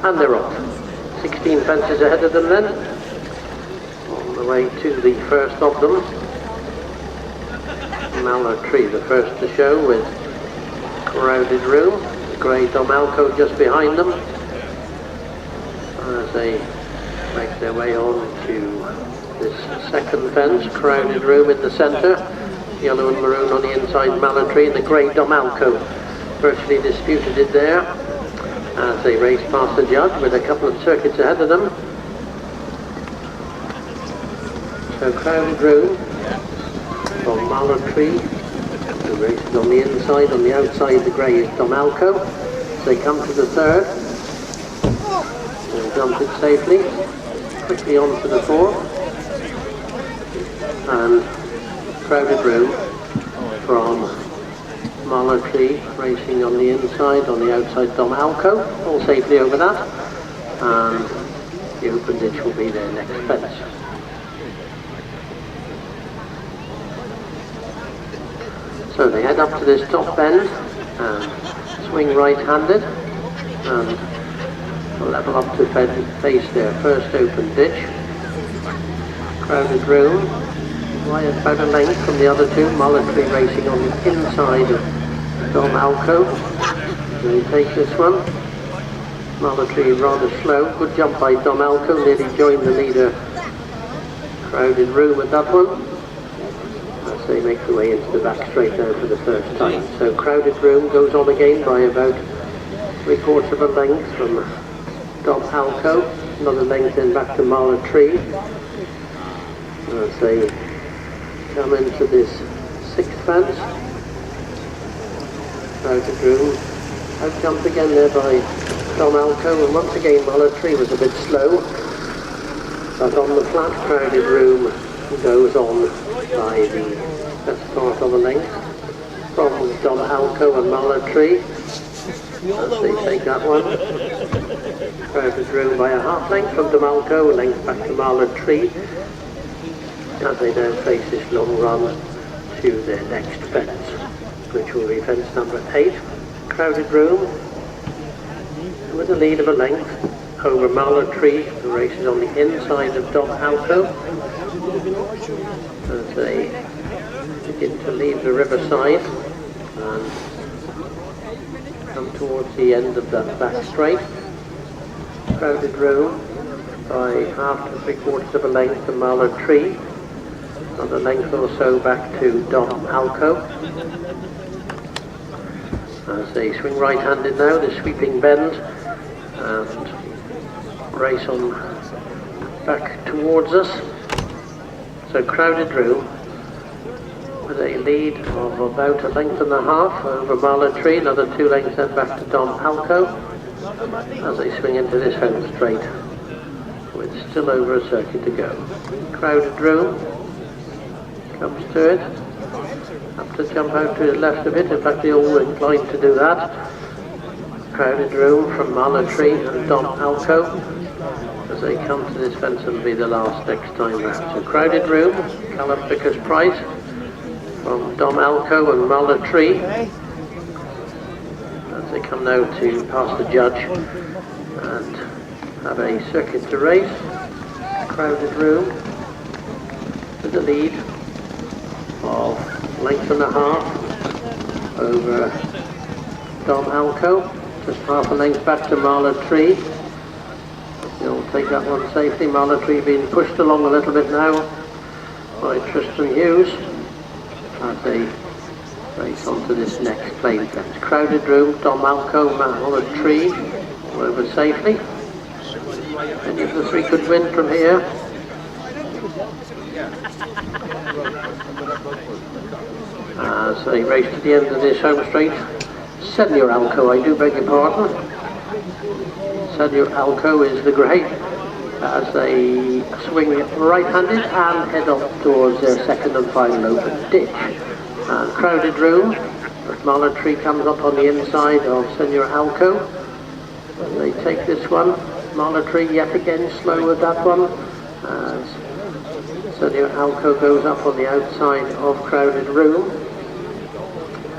and they're off. 16 fences ahead of them then, on the way to the first of them. Mallard Tree, the first to show, with Crowded Room, the grey Domalco just behind them, as they make their way on to this second fence. Crowded Room in the centre, yellow and maroon on the inside, Mallard Tree, and the grey Domalco virtually disputed it there as they race past the judge with a couple of circuits ahead of them. So Crowded Room from Mallard Tree, the race is on the inside, on the outside the grey is Domalco. As they come to the third, they'll jump it safely, quickly on to the fourth, and Crowded Room from Mallard Tree racing on the inside, on the outside Domalco, all safely over that, and the open ditch will be their next fence. So they head up to this top bend and swing right-handed and level up to face their first open ditch. Crowded Room, right about a length from the other two. Mallard Tree racing on the inside of Domalco. They take this one. Mallard Tree rather slow. Good jump by Domalco, nearly joined the leader Crowded Room at that one. As they make their way into the back straight now for the first time. So Crowded Room goes on again by about 3/4 of a length from Domalco. Another length in back to Mallard Tree. As they come into this sixth fence. Crowded Room out jumped again there by Domalco, and once again Mallard Tree was a bit slow, but on the flat Crowded Room goes on by the best part of a length from Domalco and Mallard Tree as they take that one. Crowded Room by a half length from Domalco, a length back to Mallard Tree as they now face this long run to their next fence, which will be fence number 8. Crowded Room with a lead of a length over Mallard Tree. The race is on the inside of Domalco as they begin to leave the riverside and come towards the end of that back straight. Crowded Room by half to 3/4 of a length to Mallard Tree, another length or so back to Domalco. As they swing right-handed now, the sweeping bend, and race on back towards us. So Crowded Room with a lead of about a length and a half over Mallard Tree, another 2 lengths then back to Domalco as they swing into this home straight with still over a circuit to go. Crowded Room comes to it, have to jump out to the left of it, in fact they all inclined to do that. Crowded Room from Mallard Tree and Domalco as they come to this fence. It'll be the last next time round. So Crowded Room, Callum Vickers Price from Domalco and Mallard Tree as they come now to pass the judge and have a circuit to race. Crowded Room with the lead of length and a half over Domalco, just half a length back to Mallard Tree. They'll take that one safely. Mallard Tree being pushed along a little bit now by Tristan Hughes as they race onto this next plain fence. Crowded Room, Domalco, Mallard Tree all over safely. Any of the 3 could win from here. As they race to the end of this home straight. Senior Alco, I do beg your pardon. Senior Alco is the grey as they swing right-handed and head off towards their second and final open ditch. And Crowded Room, Mallard Tree comes up on the inside of Senior Alco. And they take this one. Mallard Tree yet again slow with that one as Senior Alco goes up on the outside of Crowded Room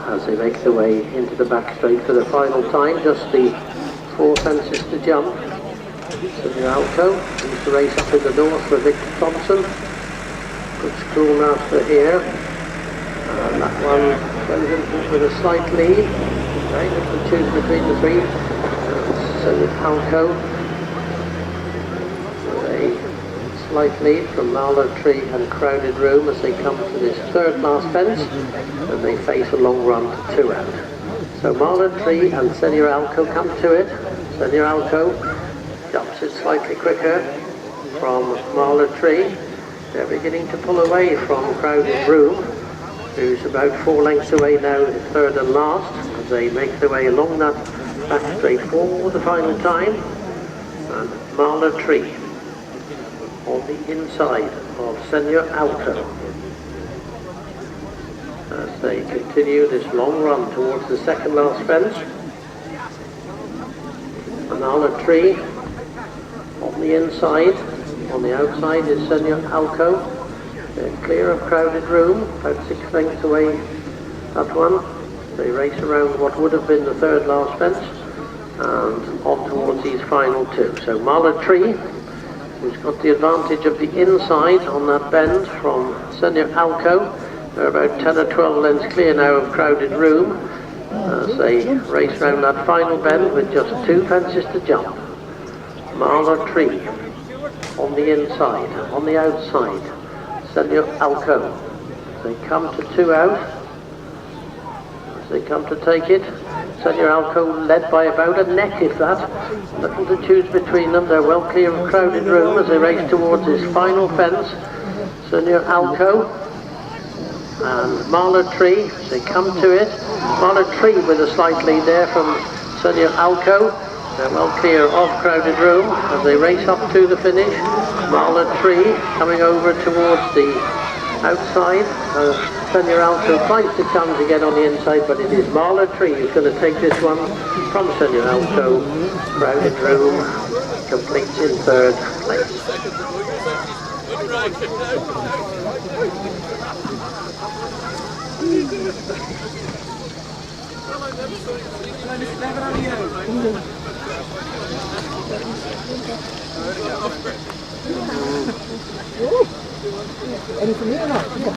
as they make their way into the back straight for the final time. Just the 4 fences to jump. Senior Alto needs to race up in the north for Victor Thompson. Good schoolmaster here. And that one goes in with a slight lead. Okay, little choose between the three. Senior Alto with a slight lead from Marlow Tree and Crowded Room as they come to this third last fence, and they face a long run to 2 out. So Marlow Tree and Senior Alco come to it. Senior Alco jumps it slightly quicker from Marlow Tree. They're beginning to pull away from Crowded Room, who's about 4 lengths away now, third and last, as they make their way along that back straight for the final time. And Marlow Tree on the inside of Senior Alto as they continue this long run towards the second last fence. And Marlow Tree on the inside. On the outside is Senior Alco. They're clear of Crowded Room, about 6 lengths away, that one. They race around what would have been the third last fence and on towards these final 2. So Marlow Tree, who's got the advantage of the inside on that bend from Senior Alco. They're about 10 or 12 lengths clear now of Crowded Room as they race round that final bend with just 2 fences to jump. Marlow Tree on the inside, on the outside, Senior Alco. They come to 2 out. As they come to take it, Senior Alco led by about a neck, if that. Little to choose between them. They're well clear of Crowded Room as they race towards this final fence. Senior Alco and Marlow Tree, they come to it. Marlow Tree with a slight lead there from Senior Alco. They're well clear of Crowded Room as they race up to the finish. Marlow Tree coming over towards the outside. Senior Alco tries to come to get on the inside, but it is Marlow Tree who's going to take this one from Senior Alco. Crowded Room completes in 3rd place. Anything you can